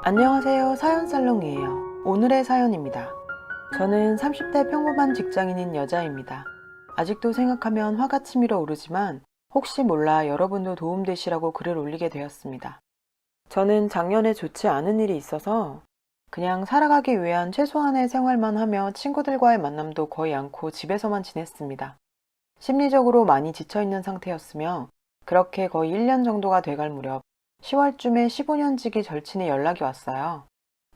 안녕하세요. 사연살롱이에요. 오늘의 사연입니다. 저는 30대 평범한 직장인인 여자입니다. 아직도 생각하면 화가 치밀어 오르지만 혹시 몰라 여러분도 도움되시라고 글을 올리게 되었습니다. 저는 작년에 좋지 않은 일이 있어서 그냥 살아가기 위한 최소한의 생활만 하며 친구들과의 만남도 거의 않고 집에서만 지냈습니다. 심리적으로 많이 지쳐있는 상태였으며 그렇게 거의 1년 정도가 돼갈 무렵 10월쯤에 15년지기 절친이 연락이 왔어요.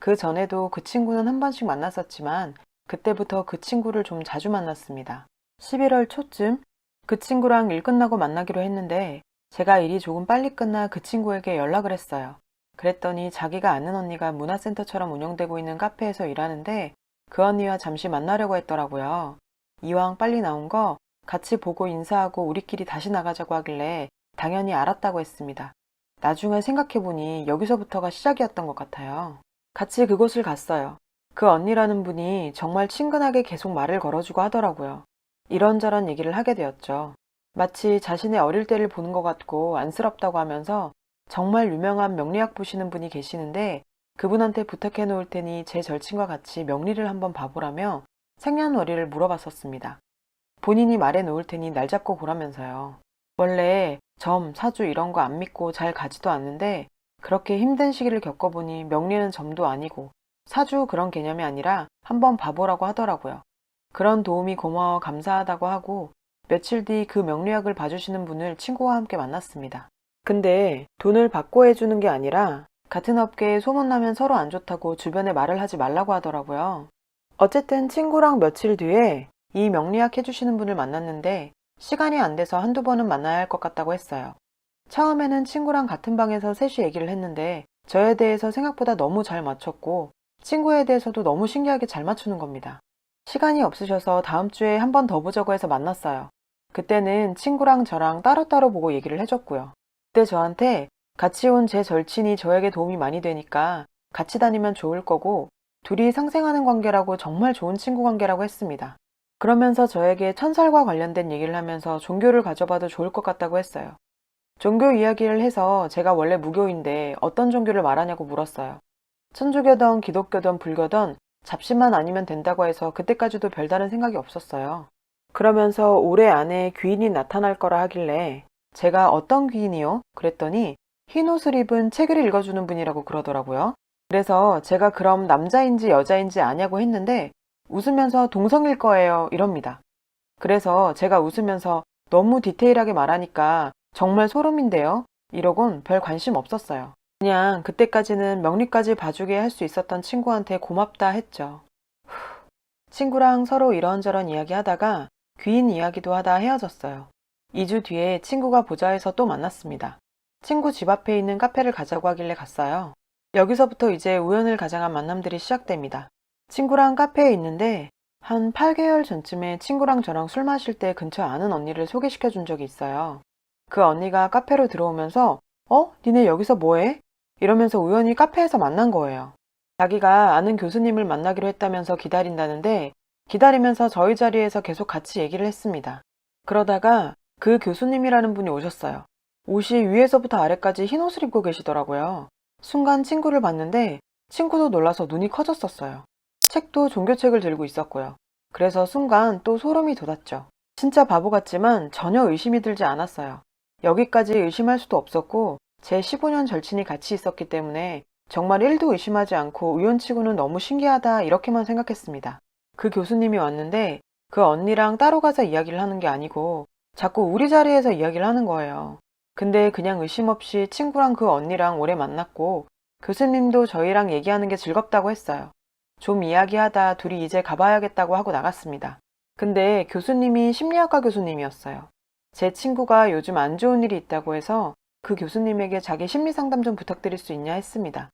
그 전에도 그 친구는 한 번씩 만났었지만 그때부터 그 친구를 좀 자주 만났습니다. 11월 초쯤 그 친구랑 일 끝나고 만나기로 했는데 제가 일이 조금 빨리 끝나 그 친구에게 연락을 했어요. 그랬더니 자기가 아는 언니가 문화센터처럼 운영되고 있는 카페에서 일하는데 그 언니와 잠시 만나려고 했더라고요. 이왕 빨리 나온 거 같이 보고 인사하고 우리끼리 다시 나가자고 하길래 당연히 알았다고 했습니다. 나중에 생각해보니 여기서부터가 시작이었던 것 같아요. 같이 그곳을 갔어요. 그 언니라는 분이 정말 친근하게 계속 말을 걸어주고 하더라고요. 이런저런 얘기를 하게 되었죠. 마치 자신의 어릴 때를 보는 것 같고 안쓰럽다고 하면서 정말 유명한 명리학 보시는 분이 계시는데 그분한테 부탁해 놓을 테니 제 절친과 같이 명리를 한번 봐보라며 생년월일을 물어봤었습니다. 본인이 말해 놓을 테니 날 잡고 보라면서요. 원래 점, 사주 이런 거 안 믿고 잘 가지도 않는데 그렇게 힘든 시기를 겪어보니 명리는 점도 아니고 사주 그런 개념이 아니라 한번 봐보라고 하더라고요. 그런 도움이 고마워 감사하다고 하고 며칠 뒤 그 명리학을 봐주시는 분을 친구와 함께 만났습니다. 근데 돈을 받고 해주는 게 아니라 같은 업계에 소문나면 서로 안 좋다고 주변에 말을 하지 말라고 하더라고요. 어쨌든 친구랑 며칠 뒤에 이 명리학 해주시는 분을 만났는데 시간이 안 돼서 한두 번은 만나야 할 것 같다고 했어요. 처음에는 친구랑 같은 방에서 셋이 얘기를 했는데 저에 대해서 생각보다 너무 잘 맞췄고 친구에 대해서도 너무 신기하게 잘 맞추는 겁니다. 시간이 없으셔서 다음 주에 한 번 더 보자고 해서 만났어요. 그때는 친구랑 저랑 따로따로 보고 얘기를 해줬고요. 그때 저한테 같이 온 제 절친이 저에게 도움이 많이 되니까 같이 다니면 좋을 거고 둘이 상생하는 관계라고 정말 좋은 친구 관계라고 했습니다. 그러면서 저에게 천살과 관련된 얘기를 하면서 종교를 가져봐도 좋을 것 같다고 했어요. 종교 이야기를 해서 제가 원래 무교인데 어떤 종교를 말하냐고 물었어요. 천주교든 기독교든 불교든 잡신만 아니면 된다고 해서 그때까지도 별다른 생각이 없었어요. 그러면서 올해 안에 귀인이 나타날 거라 하길래 제가 어떤 귀인이요? 그랬더니 흰 옷을 입은 책을 읽어주는 분이라고 그러더라고요. 그래서 제가 그럼 남자인지 여자인지 아냐고 했는데 웃으면서 동성일 거예요 이럽니다. 그래서 제가 웃으면서 너무 디테일하게 말하니까 정말 소름인데요? 이러곤 별 관심 없었어요. 그냥 그때까지는 명리까지 봐주게 할 수 있었던 친구한테 고맙다 했죠. 친구랑 서로 이런저런 이야기하다가 귀인 이야기도 하다 헤어졌어요. 2주 뒤에 친구가 보자 해서 또 만났습니다. 친구 집 앞에 있는 카페를 가자고 하길래 갔어요. 여기서부터 이제 우연을 가장한 만남들이 시작됩니다. 친구랑 카페에 있는데 한 8개월 전쯤에 친구랑 저랑 술 마실 때 근처에 아는 언니를 소개시켜 준 적이 있어요. 그 언니가 카페로 들어오면서 니네 여기서 뭐해? 이러면서 우연히 카페에서 만난 거예요. 자기가 아는 교수님을 만나기로 했다면서 기다린다는데 기다리면서 저희 자리에서 계속 같이 얘기를 했습니다. 그러다가 그 교수님이라는 분이 오셨어요. 옷이 위에서부터 아래까지 흰 옷을 입고 계시더라고요. 순간 친구를 봤는데 친구도 놀라서 눈이 커졌었어요. 책도 종교책을 들고 있었고요. 그래서 순간 또 소름이 돋았죠. 진짜 바보 같지만 전혀 의심이 들지 않았어요. 여기까지 의심할 수도 없었고 제 15년 절친이 같이 있었기 때문에 정말 1도 의심하지 않고 우연치고는 너무 신기하다 이렇게만 생각했습니다. 그 교수님이 왔는데 그 언니랑 따로 가서 이야기를 하는 게 아니고 자꾸 우리 자리에서 이야기를 하는 거예요. 근데 그냥 의심 없이 친구랑 그 언니랑 오래 만났고 교수님도 저희랑 얘기하는 게 즐겁다고 했어요. 좀 이야기하다 둘이 이제 가봐야겠다고 하고 나갔습니다. 근데 교수님이 심리학과 교수님이었어요. 제 친구가 요즘 안 좋은 일이 있다고 해서 그 교수님에게 자기 심리 상담 좀 부탁드릴 수 있냐 했습니다.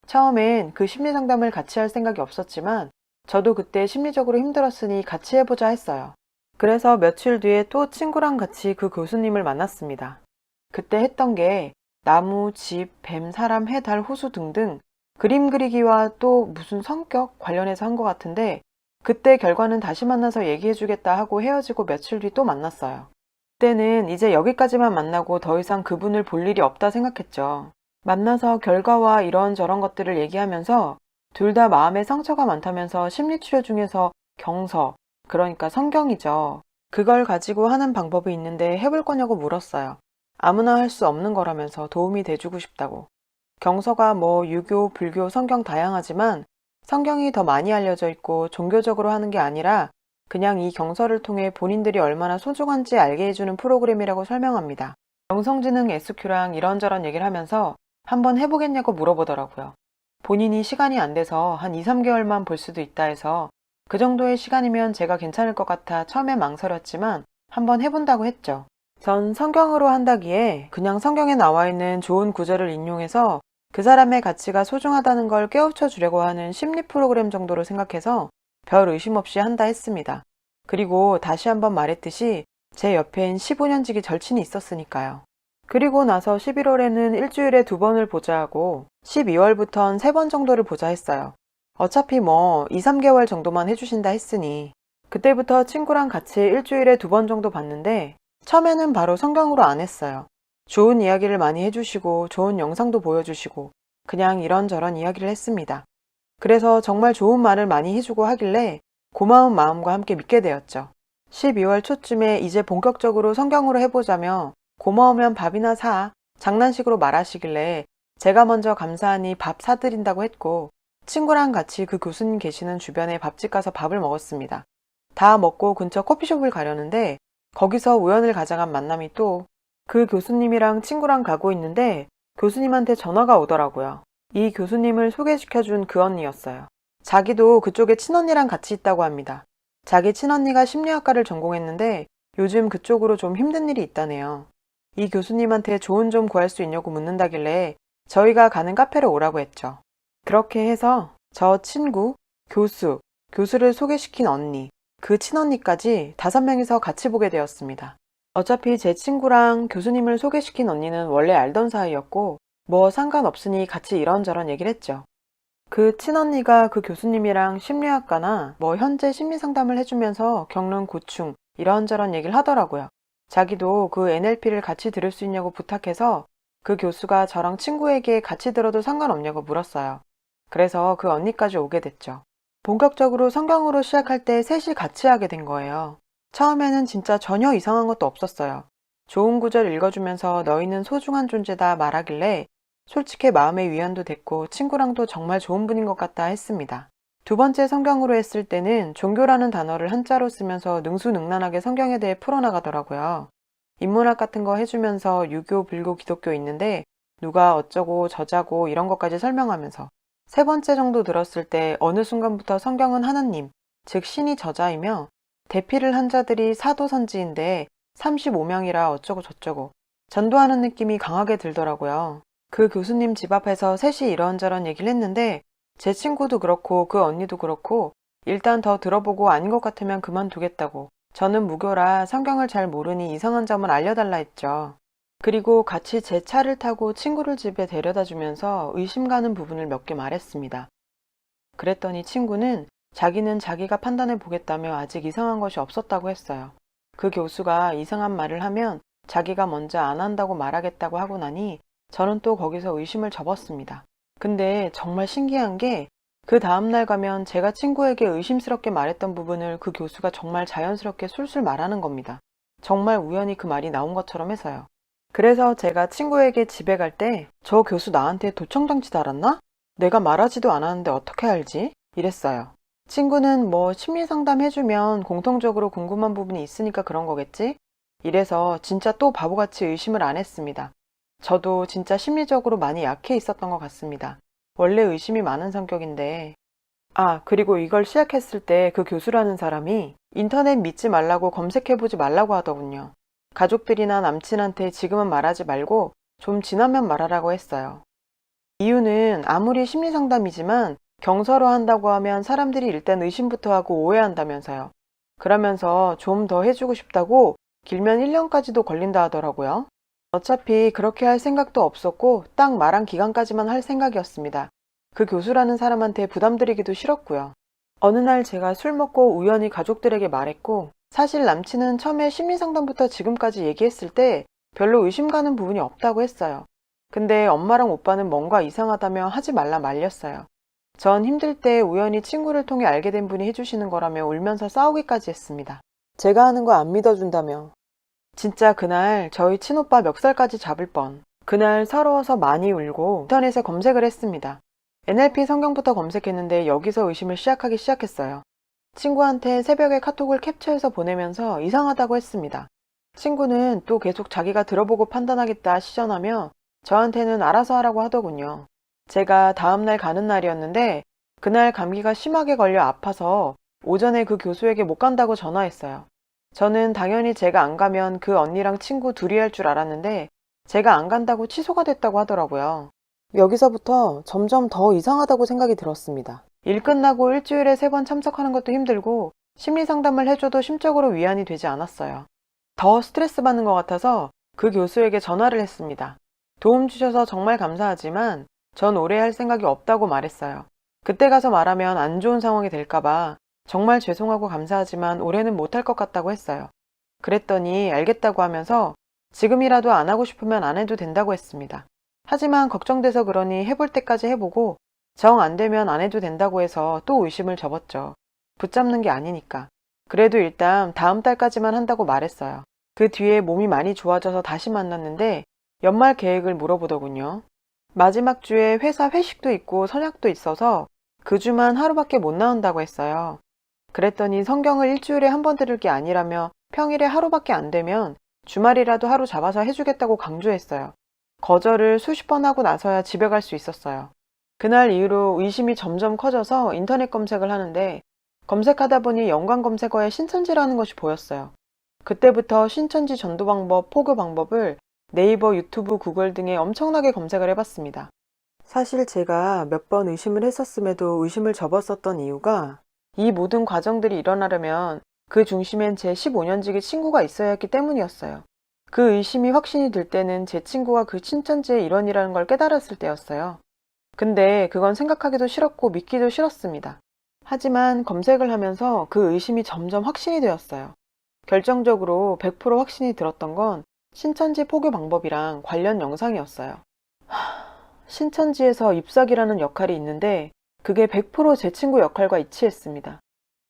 처음엔 그 심리 상담을 같이 할 생각이 없었지만 저도 그때 심리적으로 힘들었으니 같이 해보자 했어요. 그래서 며칠 뒤에 또 친구랑 같이 그 교수님을 만났습니다. 그때 했던 게 나무, 집, 뱀, 사람, 해, 달, 호수 등등 그림 그리기와 또 무슨 성격 관련해서 한 것 같은데 그때 결과는 다시 만나서 얘기해주겠다 하고 헤어지고 며칠 뒤 또 만났어요. 그때는 이제 여기까지만 만나고 더 이상 그분을 볼 일이 없다 생각했죠. 만나서 결과와 이런저런 것들을 얘기하면서 둘 다 마음에 상처가 많다면서 심리치료 중에서 경서, 그러니까 성경이죠. 그걸 가지고 하는 방법이 있는데 해볼 거냐고 물었어요. 아무나 할 수 없는 거라면서 도움이 돼주고 싶다고. 경서가 뭐 유교, 불교, 성경 다양하지만 성경이 더 많이 알려져 있고 종교적으로 하는 게 아니라 그냥 이 경서를 통해 본인들이 얼마나 소중한지 알게 해주는 프로그램이라고 설명합니다. 영성지능 SQ랑 이런저런 얘기를 하면서 한번 해보겠냐고 물어보더라고요. 본인이 시간이 안 돼서 한 2, 3개월만 볼 수도 있다 해서 그 정도의 시간이면 제가 괜찮을 것 같아 처음에 망설였지만 한번 해본다고 했죠. 전 성경으로 한다기에 그냥 성경에 나와 있는 좋은 구절을 인용해서 그 사람의 가치가 소중하다는 걸 깨우쳐 주려고 하는 심리 프로그램 정도로 생각해서 별 의심 없이 한다 했습니다. 그리고 다시 한번 말했듯이 제 옆엔 15년 지기 절친이 있었으니까요. 그리고 나서 11월에는 일주일에 2번을 보자 하고 12월부턴 3번 정도를 보자 했어요. 어차피 뭐 2, 3개월 정도만 해주신다 했으니 그때부터 친구랑 같이 일주일에 2번 정도 봤는데 처음에는 바로 성경으로 안 했어요. 좋은 이야기를 많이 해주시고 좋은 영상도 보여주시고 그냥 이런저런 이야기를 했습니다. 그래서 정말 좋은 말을 많이 해주고 하길래 고마운 마음과 함께 믿게 되었죠. 12월 초쯤에 이제 본격적으로 성경으로 해보자며 고마우면 밥이나 사 장난식으로 말하시길래 제가 먼저 감사하니 밥 사드린다고 했고 친구랑 같이 그 교수님 계시는 주변에 밥집 가서 밥을 먹었습니다. 다 먹고 근처 커피숍을 가려는데 거기서 우연을 가장한 만남이 또 그 교수님이랑 친구랑 가고 있는데 교수님한테 전화가 오더라고요. 이 교수님을 소개시켜준 그 언니였어요. 자기도 그쪽에 친언니랑 같이 있다고 합니다. 자기 친언니가 심리학과를 전공했는데 요즘 그쪽으로 좀 힘든 일이 있다네요. 이 교수님한테 조언 좀 구할 수 있냐고 묻는다길래 저희가 가는 카페로 오라고 했죠. 그렇게 해서 저 친구, 교수를 소개시킨 언니, 그 친언니까지 5명이서 같이 보게 되었습니다. 어차피 제 친구랑 교수님을 소개시킨 언니는 원래 알던 사이였고 뭐 상관없으니 같이 이런저런 얘기를 했죠. 그 친언니가 그 교수님이랑 심리학과나 뭐 현재 심리상담을 해주면서 겪는 고충 이런저런 얘기를 하더라고요. 자기도 그 NLP를 같이 들을 수 있냐고 부탁해서 그 교수가 저랑 친구에게 같이 들어도 상관없냐고 물었어요. 그래서 그 언니까지 오게 됐죠. 본격적으로 성경으로 시작할 때 셋이 같이 하게 된 거예요. 처음에는 진짜 전혀 이상한 것도 없었어요. 좋은 구절 읽어주면서 너희는 소중한 존재다 말하길래 솔직히 마음의 위안도 됐고 친구랑도 정말 좋은 분인 것 같다 했습니다. 2번째 성경으로 했을 때는 종교라는 단어를 한자로 쓰면서 능수능란하게 성경에 대해 풀어나가더라고요. 인문학 같은 거 해주면서 유교, 불교, 기독교 있는데 누가 어쩌고 저자고 이런 것까지 설명하면서 3번째 정도 들었을 때 어느 순간부터 성경은 하나님, 즉 신이 저자이며 대피를 한 자들이 사도 선지인데 35명이라 어쩌고 저쩌고 전도하는 느낌이 강하게 들더라고요. 그 교수님 집 앞에서 셋이 이런저런 얘기를 했는데 제 친구도 그렇고 그 언니도 그렇고 일단 더 들어보고 아닌 것 같으면 그만두겠다고 저는 무교라 성경을 잘 모르니 이상한 점을 알려달라 했죠. 그리고 같이 제 차를 타고 친구를 집에 데려다 주면서 의심 가는 부분을 몇 개 말했습니다. 그랬더니 친구는 자기는 자기가 판단해 보겠다며 아직 이상한 것이 없었다고 했어요. 그 교수가 이상한 말을 하면 자기가 먼저 안 한다고 말하겠다고 하고 나니 저는 또 거기서 의심을 접었습니다. 근데 정말 신기한 게 그 다음날 가면 제가 친구에게 의심스럽게 말했던 부분을 그 교수가 정말 자연스럽게 술술 말하는 겁니다. 정말 우연히 그 말이 나온 것처럼 해서요. 그래서 제가 친구에게 집에 갈 때 저 교수 나한테 도청장치 달았나? 내가 말하지도 않았는데 어떻게 알지? 이랬어요. 친구는 뭐 심리상담 해주면 공통적으로 궁금한 부분이 있으니까 그런 거겠지? 이래서 진짜 또 바보같이 의심을 안 했습니다. 저도 진짜 심리적으로 많이 약해 있었던 것 같습니다. 원래 의심이 많은 성격인데. 그리고 이걸 시작했을 때 그 교수라는 사람이 인터넷 믿지 말라고 검색해보지 말라고 하더군요. 가족들이나 남친한테 지금은 말하지 말고 좀 지나면 말하라고 했어요. 이유는 아무리 심리상담이지만 경서로 한다고 하면 사람들이 일단 의심부터 하고 오해한다면서요. 그러면서 좀 더 해주고 싶다고 길면 1년까지도 걸린다 하더라고요. 어차피 그렇게 할 생각도 없었고 딱 말한 기간까지만 할 생각이었습니다. 그 교수라는 사람한테 부담드리기도 싫었고요. 어느 날 제가 술 먹고 우연히 가족들에게 말했고 사실 남친은 처음에 심리상담부터 지금까지 얘기했을 때 별로 의심 가는 부분이 없다고 했어요. 근데 엄마랑 오빠는 뭔가 이상하다며 하지 말라 말렸어요. 전 힘들 때 우연히 친구를 통해 알게 된 분이 해주시는 거라며 울면서 싸우기까지 했습니다. 제가 하는 거 안 믿어준다며. 진짜 그날 저희 친오빠 멱살까지 잡을 뻔. 그날 서러워서 많이 울고 인터넷에 검색을 했습니다. NLP 성경부터 검색했는데 여기서 의심을 시작하기 시작했어요. 친구한테 새벽에 카톡을 캡처해서 보내면서 이상하다고 했습니다. 친구는 또 계속 자기가 들어보고 판단하겠다 시전하며 저한테는 알아서 하라고 하더군요. 제가 다음날 가는 날이었는데 그날 감기가 심하게 걸려 아파서 오전에 그 교수에게 못 간다고 전화했어요. 저는 당연히 제가 안 가면 그 언니랑 친구 둘이 할 줄 알았는데 제가 안 간다고 취소가 됐다고 하더라고요. 여기서부터 점점 더 이상하다고 생각이 들었습니다. 일 끝나고 일주일에 3번 참석하는 것도 힘들고 심리 상담을 해줘도 심적으로 위안이 되지 않았어요. 더 스트레스 받는 것 같아서 그 교수에게 전화를 했습니다. 도움 주셔서 정말 감사하지만 전 오래 할 생각이 없다고 말했어요. 그때 가서 말하면 안 좋은 상황이 될까봐 정말 죄송하고 감사하지만 올해는 못할 것 같다고 했어요. 그랬더니 알겠다고 하면서 지금이라도 안 하고 싶으면 안 해도 된다고 했습니다. 하지만 걱정돼서 그러니 해볼 때까지 해보고 정 안 되면 안 해도 된다고 해서 또 의심을 접었죠. 붙잡는 게 아니니까. 그래도 일단 다음 달까지만 한다고 말했어요. 그 뒤에 몸이 많이 좋아져서 다시 만났는데 연말 계획을 물어보더군요. 마지막 주에 회사 회식도 있고 선약도 있어서 그 주만 하루밖에 못 나온다고 했어요. 그랬더니 성경을 일주일에 한 번 들을 게 아니라며 평일에 하루밖에 안 되면 주말이라도 하루 잡아서 해주겠다고 강조했어요. 거절을 수십 번 하고 나서야 집에 갈 수 있었어요. 그날 이후로 의심이 점점 커져서 인터넷 검색을 하는데 검색하다 보니 연관 검색어에 신천지라는 것이 보였어요. 그때부터 신천지 전도 방법, 포교 방법을 네이버, 유튜브, 구글 등에 엄청나게 검색을 해봤습니다. 사실 제가 몇 번 의심을 했었음에도 의심을 접었었던 이유가 이 모든 과정들이 일어나려면 그 중심엔 제 15년지기 친구가 있어야 했기 때문이었어요. 그 의심이 확신이 들 때는 제 친구가 그 신천지의 일원이라는 걸 깨달았을 때였어요. 근데 그건 생각하기도 싫었고 믿기도 싫었습니다. 하지만 검색을 하면서 그 의심이 점점 확신이 되었어요. 결정적으로 100% 확신이 들었던 건 신천지 포교 방법이랑 관련 영상이었어요. 신천지에서 잎사귀라는 역할이 있는데 그게 100% 제 친구 역할과 일치했습니다.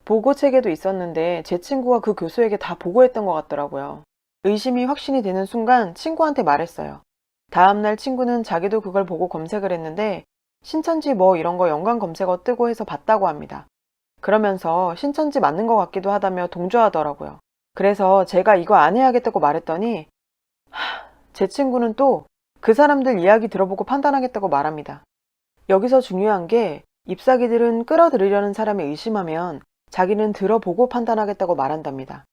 보고체계도 있었는데 제 친구가 그 교수에게 다 보고했던 것 같더라고요. 의심이 확신이 되는 순간 친구한테 말했어요. 다음날 친구는 자기도 그걸 보고 검색을 했는데 신천지 뭐 이런 거 연관 검색어 뜨고 해서 봤다고 합니다. 그러면서 신천지 맞는 것 같기도 하다며 동조하더라고요. 그래서 제가 이거 안 해야겠다고 말했더니 제 친구는 또 그 사람들 이야기 들어보고 판단하겠다고 말합니다. 여기서 중요한 게 잎사귀들은 끌어들이려는 사람이 의심하면 자기는 들어보고 판단하겠다고 말한답니다.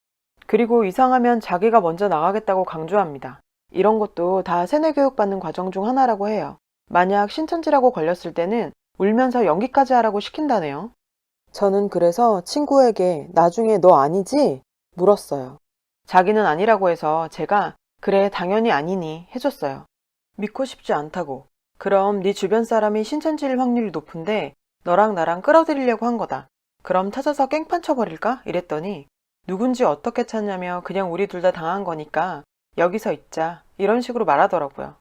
그리고 이상하면 자기가 먼저 나가겠다고 강조합니다. 이런 것도 다 세뇌교육 받는 과정 중 하나라고 해요. 만약 신천지라고 걸렸을 때는 울면서 연기까지 하라고 시킨다네요. 저는 그래서 친구에게 나중에 너 아니지? 물었어요. 자기는 아니라고 해서 제가 그래 당연히 아니니 해줬어요. 믿고 싶지 않다고. 그럼 네 주변 사람이 신천지일 확률이 높은데 너랑 나랑 끌어들이려고 한 거다. 그럼 찾아서 깽판 쳐버릴까? 이랬더니 누군지 어떻게 찾냐며 그냥 우리 둘 다 당한 거니까 여기서 있자 이런 식으로 말하더라고요.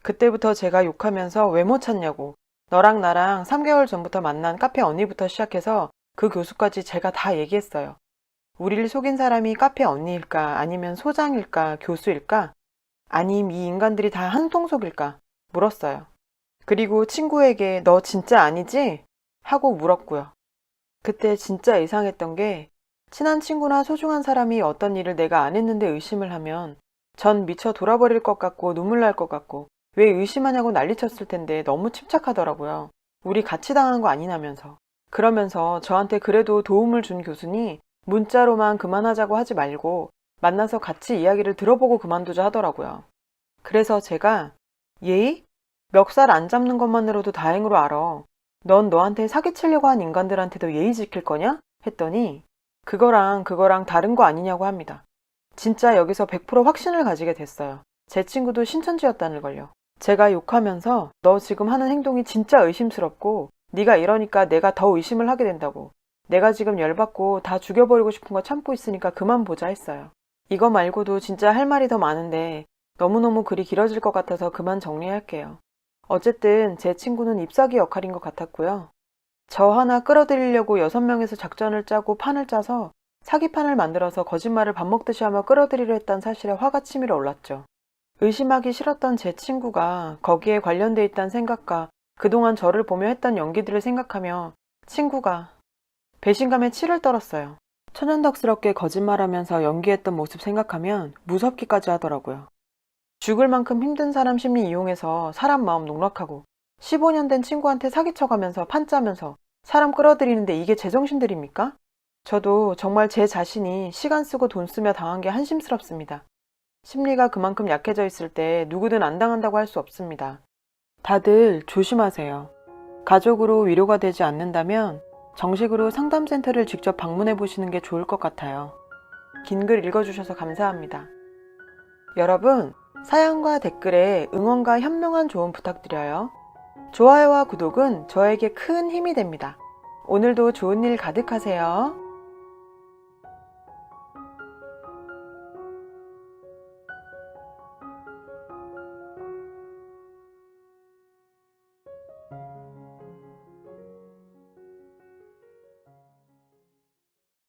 그때부터 제가 욕하면서 왜 못 찾냐고 너랑 나랑 3개월 전부터 만난 카페 언니부터 시작해서 그 교수까지 제가 다 얘기했어요. 우리를 속인 사람이 카페 언니일까 아니면 소장일까 교수일까 아님 이 인간들이 다 한 통속일까 물었어요. 그리고 친구에게 너 진짜 아니지? 하고 물었고요. 그때 진짜 이상했던 게 친한 친구나 소중한 사람이 어떤 일을 내가 안 했는데 의심을 하면 전 미쳐 돌아버릴 것 같고 눈물 날 것 같고 왜 의심하냐고 난리쳤을 텐데 너무 침착하더라고요. 우리 같이 당한 거 아니냐면서. 그러면서 저한테 그래도 도움을 준 교수니 문자로만 그만하자고 하지 말고 만나서 같이 이야기를 들어보고 그만두자 하더라고요. 그래서 제가 예의? 멱살 안 잡는 것만으로도 다행으로 알아. 넌 너한테 사기치려고 한 인간들한테도 예의 지킬 거냐? 했더니 그거랑 다른 거 아니냐고 합니다. 진짜 여기서 100% 확신을 가지게 됐어요. 제 친구도 신천지였다는 걸요. 제가 욕하면서 너 지금 하는 행동이 진짜 의심스럽고 네가 이러니까 내가 더 의심을 하게 된다고. 내가 지금 열받고 다 죽여버리고 싶은 거 참고 있으니까 그만 보자 했어요. 이거 말고도 진짜 할 말이 더 많은데 너무너무 글이 길어질 것 같아서 그만 정리할게요. 어쨌든 제 친구는 잎사귀 역할인 것 같았고요. 저 하나 끌어들이려고 6명에서 작전을 짜고 판을 짜서 사기판을 만들어서 거짓말을 밥 먹듯이 하며 끌어들이려 했다는 사실에 화가 치밀어 올랐죠. 의심하기 싫었던 제 친구가 거기에 관련돼 있다는 생각과 그동안 저를 보며 했던 연기들을 생각하며 친구가 배신감에 치를 떨었어요. 천연덕스럽게 거짓말하면서 연기했던 모습 생각하면 무섭기까지 하더라고요. 죽을 만큼 힘든 사람 심리 이용해서 사람 마음 농락하고 15년 된 친구한테 사기쳐가면서 판짜면서 사람 끌어들이는데 이게 제정신들입니까? 저도 정말 제 자신이 시간 쓰고 돈 쓰며 당한 게 한심스럽습니다. 심리가 그만큼 약해져 있을 때 누구든 안 당한다고 할 수 없습니다. 다들 조심하세요. 가족으로 위로가 되지 않는다면 정식으로 상담센터를 직접 방문해 보시는 게 좋을 것 같아요. 긴 글 읽어주셔서 감사합니다. 여러분, 사연과 댓글에 응원과 현명한 조언 부탁드려요. 좋아요와 구독은 저에게 큰 힘이 됩니다. 오늘도 좋은 일 가득하세요.